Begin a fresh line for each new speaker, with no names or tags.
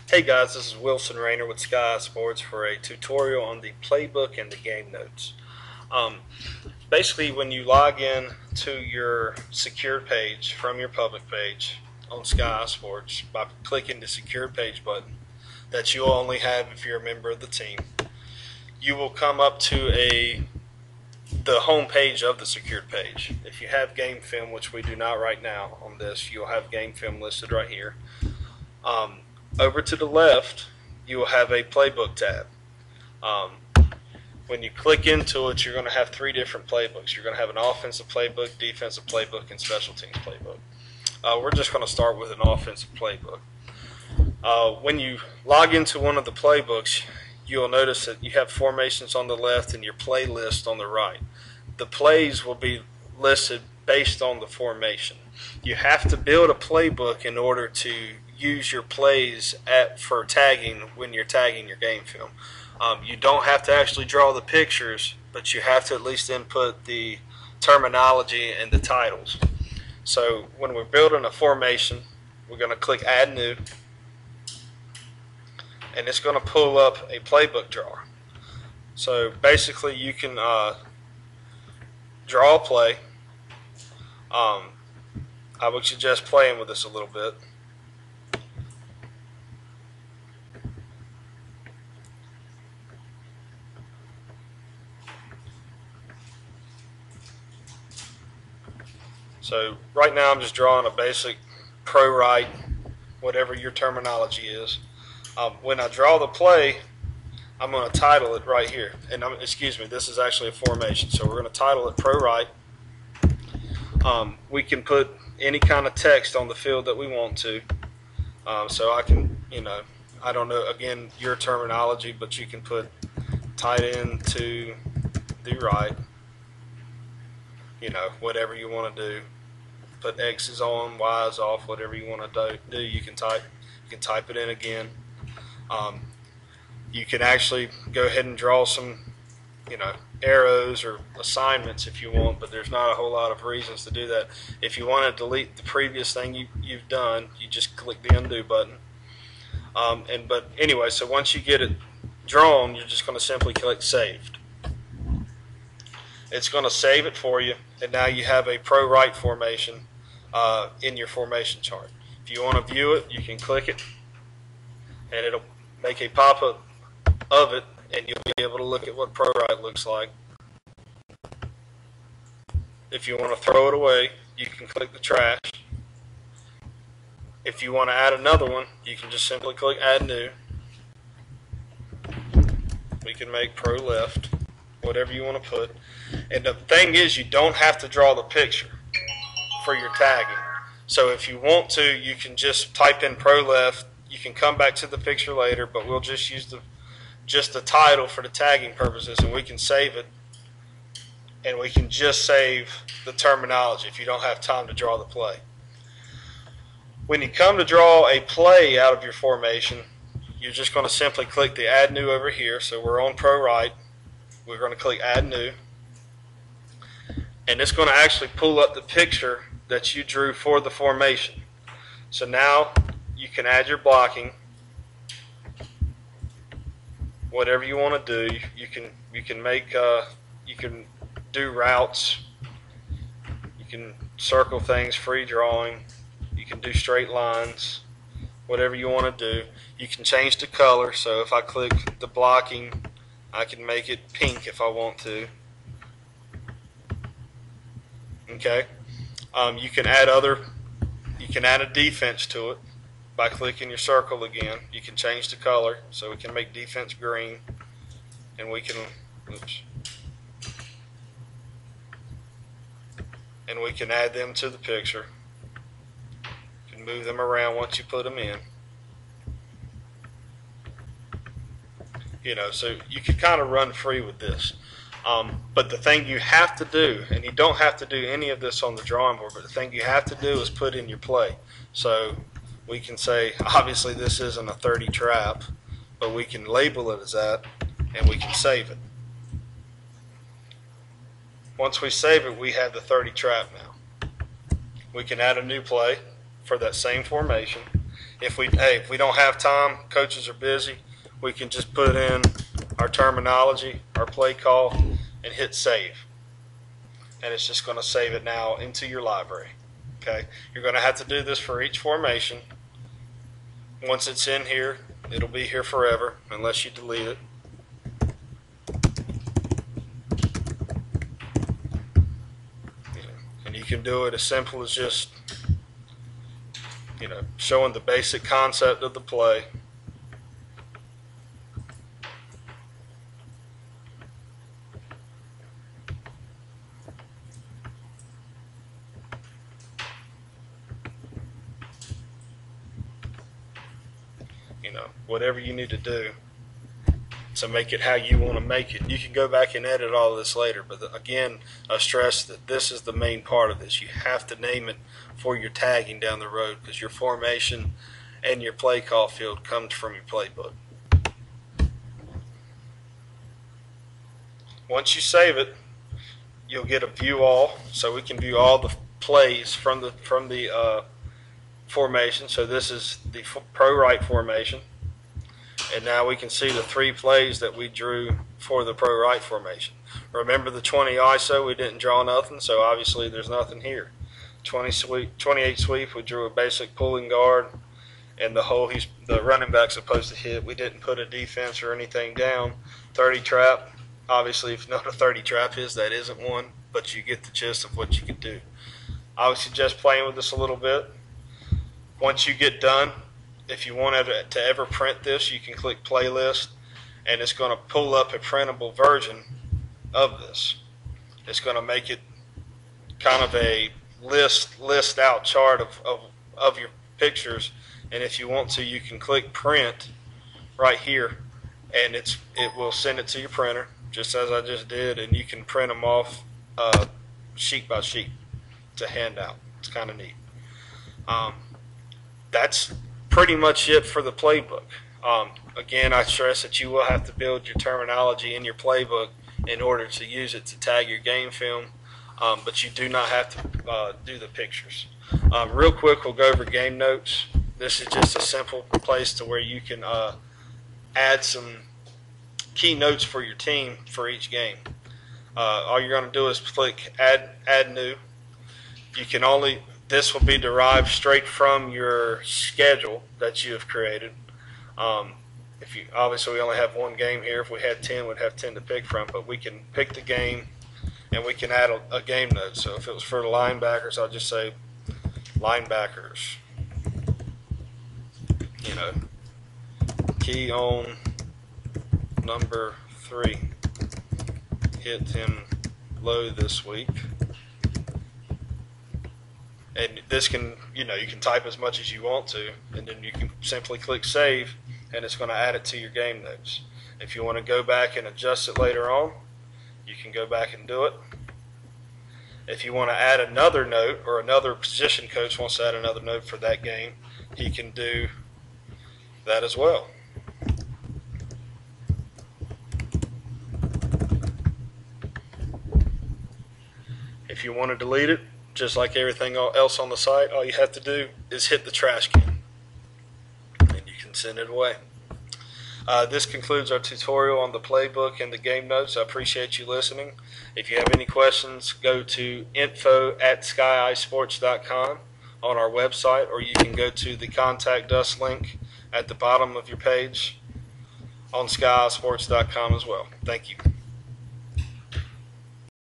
Hey guys, this is Wilson Rayner with Sky Sports for a tutorial on the playbook and the game notes. Um, Basically, when you log in to your secured page from your public page on Sky Sports by clicking the secured page button that you'll only have if you're a member of the team, you will come up to the home page of the secured page. If you have game film, which we do not right now on this, you'll have game film listed right here. Um, Over to the left, you will have a playbook tab. Um, when you click into it, you're going to have three different playbooks. You're going to have an offensive playbook, defensive playbook, and special teams playbook. We're just going to start with an offensive playbook. When you log into one of the playbooks, you'll notice that you have formations on the left and your play list on the right. The plays will be listed based on the formation. You have to build a playbook in order to use your plays for tagging when you're tagging your game film. You don't have to actually draw the pictures, but you have to at least input the terminology and the titles. So when we're building a formation, we're going to click Add New, and it's going to pull up a playbook drawer. So basically you can draw a play. I would suggest playing with this a little bit. So right now I'm just drawing a basic pro right, whatever your terminology is. When I draw the play, I'm going to title it right here. And excuse me, this is actually a formation. So we're going to title it pro right. We can put any kind of text on the field that we want to. So I can, I don't know, again, your terminology, but you can put tight end to the right, whatever you want to do. Put X's on, Y's off, whatever you want to do. You can type it in again. You can actually go ahead and draw some, arrows or assignments if you want, but there's not a whole lot of reasons to do that. If you want to delete the previous thing you've done, you just click the undo button. But anyway, so once you get it drawn, you're just going to simply click saved. It's going to save it for you, and now you have a pro right formation in your formation chart. If you want to view it, you can click it, and it'll make a pop-up of it, and you'll be able to look at what pro right looks like. If you want to throw it away, you can click the trash. If you want to add another one, you can just simply click add new. We can make pro left, whatever you want to put. And the thing is, you don't have to draw the picture for your tagging. So if you want to, you can just type in pro left. You can come back to the picture later, but we'll just use the title for the tagging purposes, and we can save it. And we can just save the terminology if you don't have time to draw the play. When you come to draw a play out of your formation, you're just going to simply click the add new over here. So we're on pro right. We're going to click add new. And it's going to actually pull up the picture that you drew for the formation. So now you can add your blocking, whatever you want to do. You can make you can do routes. You can circle things, free drawing. You can do straight lines, whatever you want to do. You can change the color. So if I click the blocking, I can make it pink if I want to. Okay. You can add a defense to it by clicking your circle again. You can change the color, so we can make defense green, and we can add them to the picture. You can move them around once you put them in. So you can kind of run free with this. But the thing you have to do, and you don't have to do any of this on the drawing board, but the thing you have to do is put in your play. So we can say, obviously this isn't a 30 trap, but we can label it as that, and we can save it. Once we save it, we have the 30 trap now. We can add a new play for that same formation, if we don't have time, coaches are busy, we can just put in our terminology, our play call, and hit save. And it's just going to save it now into your library. Okay, you're going to have to do this for each formation. Once it's in here, it'll be here forever unless you delete it. And you can do it as simple as just, showing the basic concept of the play. Whatever you need to do to make it how you want to make it. You can go back and edit all of this later, but again, I stress that this is the main part of this. You have to name it for your tagging down the road, because your formation and your play call field comes from your playbook. Once you save it, you'll get a view all, so we can view all the plays from the formation. So this is the pro right formation. And now we can see the 3 plays that we drew for the pro right formation. Remember the 20 ISO, we didn't draw nothing, so obviously there's nothing here. 28 sweep, we drew a basic pulling guard, and the hole the running back's supposed to hit. We didn't put a defense or anything down. 30 trap, obviously if you know what a 30 trap is, that isn't one, but you get the gist of what you can do. I would suggest playing with this a little bit. Once you get done, if you want to ever print this, you can click playlist, and it's going to pull up a printable version of this. It's going to make it kind of a list out chart of your pictures, and if you want to, you can click print right here, and it will send it to your printer just as I just did, and you can print them off sheet by sheet to hand out. It's kind of neat. That's pretty much it for the playbook. Again, I stress that you will have to build your terminology in your playbook in order to use it to tag your game film, but you do not have to do the pictures. Real quick, we'll go over game notes. This is just a simple place to where you can add some key notes for your team for each game. All you're going to do is click add new. You can this will be derived straight from your schedule that you have created. Obviously we only have one game here. If we had 10, we'd have 10 to pick from, but we can pick the game and we can add a game note. So if it was for the linebackers, I'll just say linebackers. Key on number 3. Hit him low this week. And this can, you can type as much as you want to, and then you can simply click save, and it's going to add it to your game notes. If you want to go back and adjust it later on, you can go back and do it. If you want to add another note, or another position coach wants to add another note for that game, he can do that as well. If you want to delete it, just like everything else on the site, all you have to do is hit the trash can, and you can send it away. This concludes our tutorial on the playbook and the game notes. I appreciate you listening. If you have any questions, go to info@skyeyesports.com on our website, or you can go to the Contact Us link at the bottom of your page on skyeyesports.com as well. Thank you.